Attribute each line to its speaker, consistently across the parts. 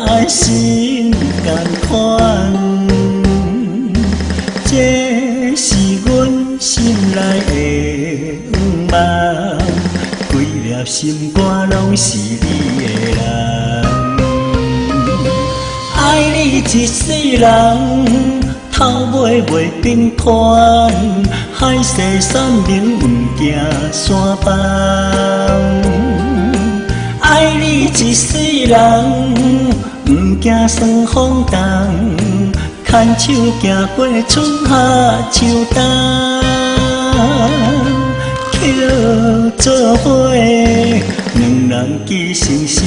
Speaker 1: 爱心同款，这是阮心内的愿望，规粒心肝拢是你的人，爱你一世人。头尾袂平宽，海誓山盟不惊山崩。爱你一世人，不惊霜风冻，牵手行过春夏秋冬，扣做伙，两人结成双，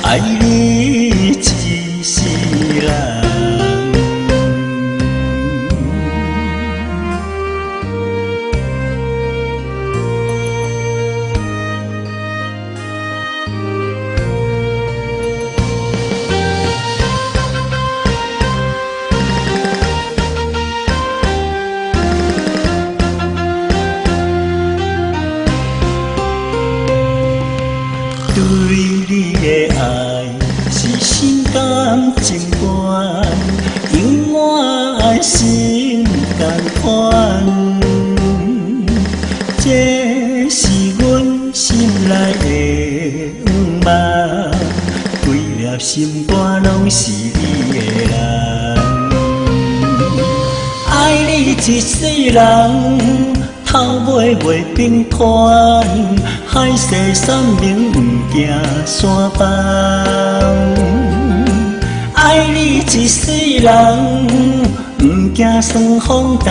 Speaker 1: 爱你一世人。对你的爱是心甘情愿，永远爱心同款，这是阮心内的愿望，规粒心肝拢是你的人，爱你一世人。头尾袂平宽，海誓山盟不惊山崩。爱你一世人，不惊霜风冻，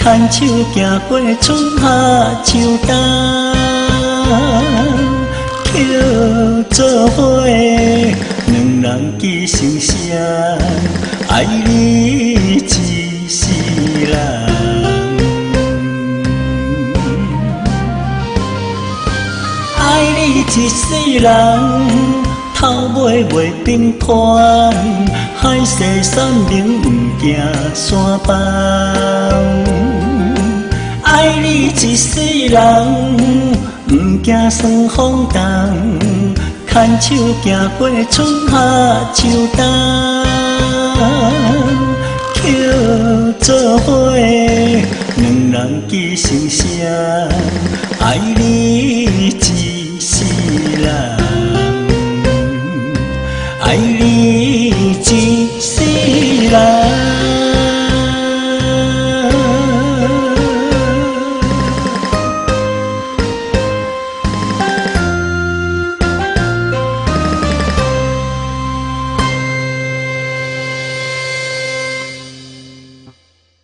Speaker 1: 牵手行过春夏秋冬，扣做伙，两人结成双，爱你一世人。爱你一世人，头尾袂平宽，海誓山盟不惊山崩。爱你一世人，不惊霜风冻，牵手行过春夏秋冬，扣做伙，两人结成双，爱你一世人，爱你一